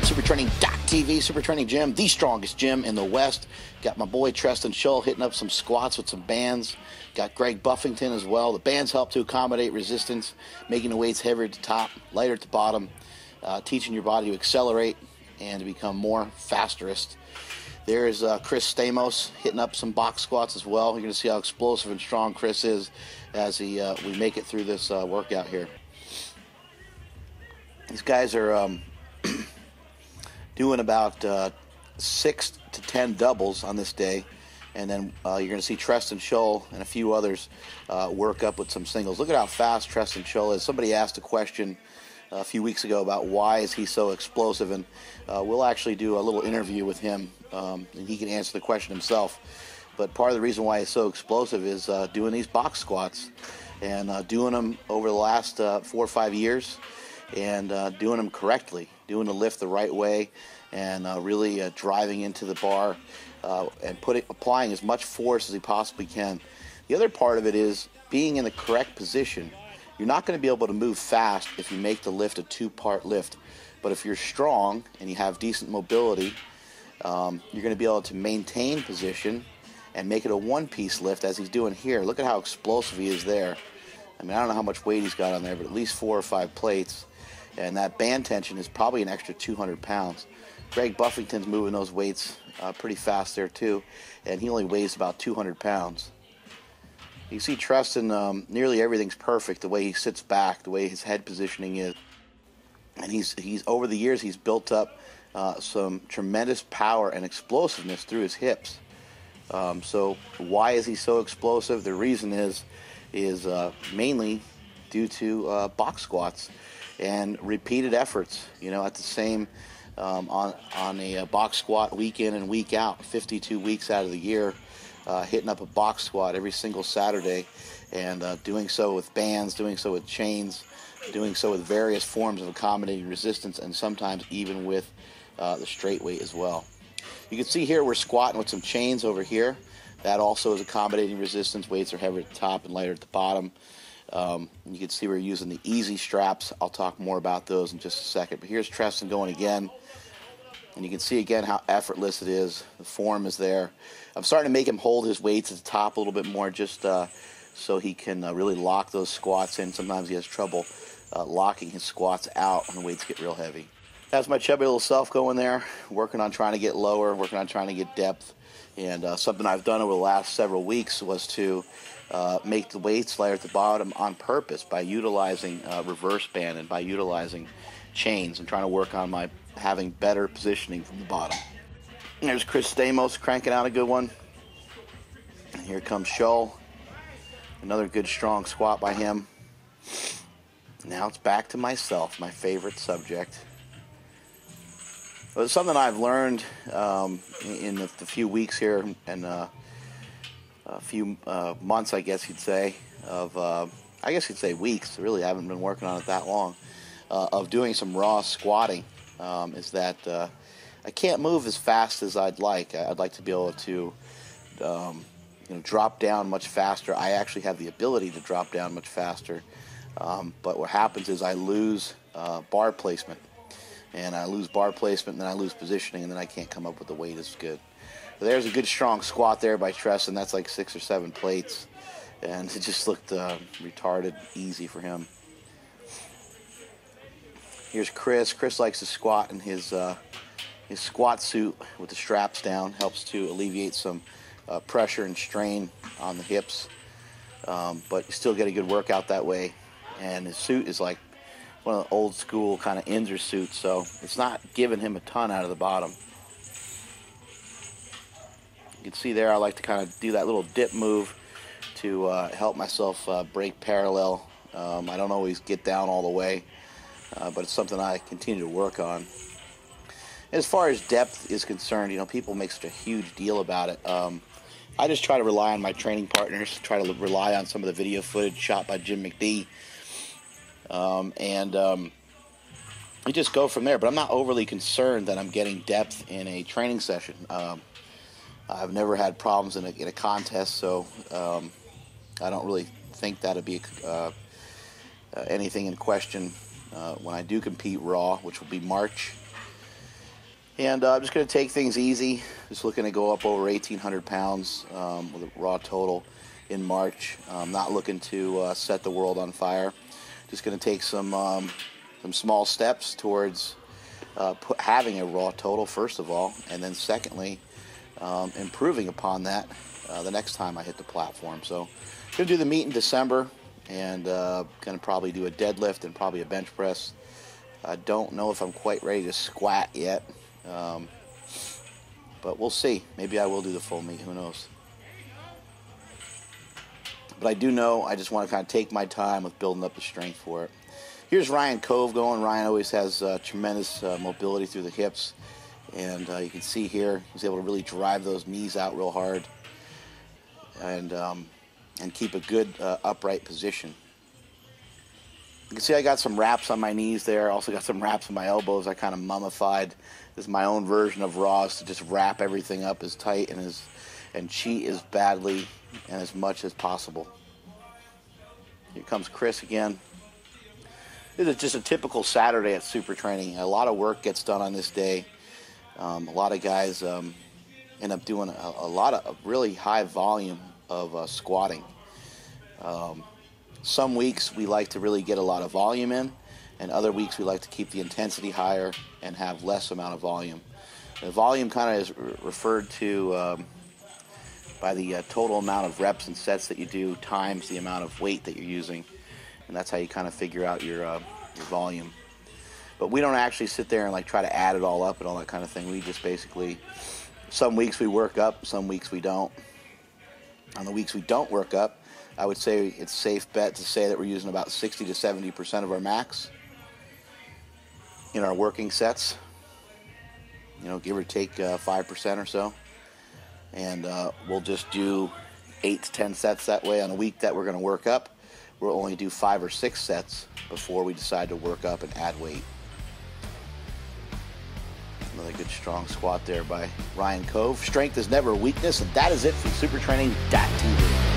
SuperTraining.tv, Super Training Gym, the strongest gym in the West. Got my boy Treston Schull hitting up some squats with some bands. Got Greg Buffington as well. The bands help to accommodate resistance, making the weights heavier at the top, lighter at the bottom, teaching your body to accelerate and to become more fasterist. There's Chris Stamos hitting up some box squats as well. You're going to see how explosive and strong Chris is as we make it through this workout here. These guys are doing about 6 to 10 doubles on this day, and then you're going to see Treston Schull and a few others work up with some singles. Look at how fast Treston Schull is. Somebody asked a question a few weeks ago about why is he so explosive, and we'll actually do a little interview with him, and he can answer the question himself. But part of the reason why he's so explosive is doing these box squats and doing them over the last 4 or 5 years, and doing them correctly, doing the lift the right way, and really driving into the bar and applying as much force as he possibly can. The other part of it is being in the correct position. You're not going to be able to move fast if you make the lift a two-part lift. But if you're strong and you have decent mobility, you're going to be able to maintain position and make it a one-piece lift as he's doing here. Look at how explosive he is there. I mean, I don't know how much weight he's got on there, but at least 4 or 5 plates. And that band tension is probably an extra 200 pounds. Greg Buffington's moving those weights pretty fast there too, and he only weighs about 200 pounds. You see Treston, nearly everything's perfect, the way he sits back, the way his head positioning is. And he's over the years, he's built up some tremendous power and explosiveness through his hips. So why is he so explosive? The reason is mainly due to box squats and repeated efforts, at the same on a box squat week in and week out, 52 weeks out of the year, hitting up a box squat every single Saturday, and doing so with bands, doing so with chains, doing so with various forms of accommodating resistance, and sometimes even with the straight weight as well. You can see here we're squatting with some chains over here. That also is accommodating resistance. Weights are heavier at the top and lighter at the bottom. You can see we're using the easy straps. I'll talk more about those in just a second. But here's Treston going again. And you can see again how effortless it is. The form is there. I'm starting to make him hold his weights at the top a little bit more, just so he can really lock those squats in. Sometimes he has trouble locking his squats out when the weights get real heavy. That's my chubby little self going there, working on trying to get lower, working on trying to get depth. And something I've done over the last several weeks was to make the weights lighter at the bottom on purpose by utilizing reverse band and by utilizing chains and trying to work on having better positioning from the bottom. And there's Chris Stamos cranking out a good one. And here comes Schull. Another good strong squat by him. Now it's back to myself, my favorite subject. Well, it's something I've learned in the few weeks here and a few months, I guess you'd say, I guess you'd say weeks. Really, I haven't been working on it that long. Of doing some raw squatting, is that I can't move as fast as I'd like. I'd like to be able to drop down much faster. I actually have the ability to drop down much faster, but what happens is I lose bar placement. And I lose bar placement, and then I lose positioning, and then I can't come up with the weight as good. But there's a good strong squat there by Treston. That's like 6 or 7 plates, and it just looked retarded easy for him. Here's Chris. Chris likes to squat in his squat suit with the straps down. Helps to alleviate some pressure and strain on the hips, but you still get a good workout that way. And his suit is like one of the old school kind of Inzer suits, so it's not giving him a ton out of the bottom. You can see there I like to kind of do that little dip move to help myself break parallel. I don't always get down all the way, but it's something I continue to work on. As far as depth is concerned, people make such a huge deal about it. I just try to rely on my training partners, try to rely on some of the video footage shot by Jim McD, and we just go from there. But I'm not overly concerned that I'm getting depth in a training session. I've never had problems in a contest, so I don't really think that'll be anything in question when I do compete raw, which will be March. And I'm just going to take things easy. Just looking to go up over 1,800 pounds with a raw total in March. I'm not looking to set the world on fire. Just going to take some small steps towards having a raw total, first of all, and then secondly, improving upon that the next time I hit the platform. So I'm going to do the meet in December, and going to probably do a deadlift and probably a bench press. I don't know if I'm quite ready to squat yet, but we'll see. Maybe I will do the full meet. Who knows? But I do know I just want to kind of take my time with building up the strength for it. Here's Ryan Cove going. Ryan always has tremendous mobility through the hips, and you can see here he's able to really drive those knees out real hard and keep a good upright position. You can see I got some wraps on my knees there. Also got some wraps on my elbows. I kind of mummified. This is my own version of raws, to just wrap everything up as tight and cheat as badly and as much as possible. Here comes Chris again. This is just a typical Saturday at super training. A lot of work gets done on this day. A lot of guys end up doing a lot of really high volume of squatting. Some weeks we like to really get a lot of volume in, and other weeks we like to keep the intensity higher and have less amount of volume. The volume kind of is referred to by the total amount of reps and sets that you do times the amount of weight that you're using, and that's how you kind of figure out your volume. But we don't actually sit there and like try to add it all up and all that kind of thing. We just basically, some weeks we work up, some weeks we don't. On the weeks we don't work up, I would say it's a safe bet to say that we're using about 60 to 70% of our max in our working sets, you know, give or take 5% or so. And we'll just do 8 to 10 sets that way. On a week that we're going to work up, we'll only do 5 or 6 sets before we decide to work up and add weight. Another good strong squat there by Ryan Cove. Strength is never a weakness, and that is it from supertraining.tv.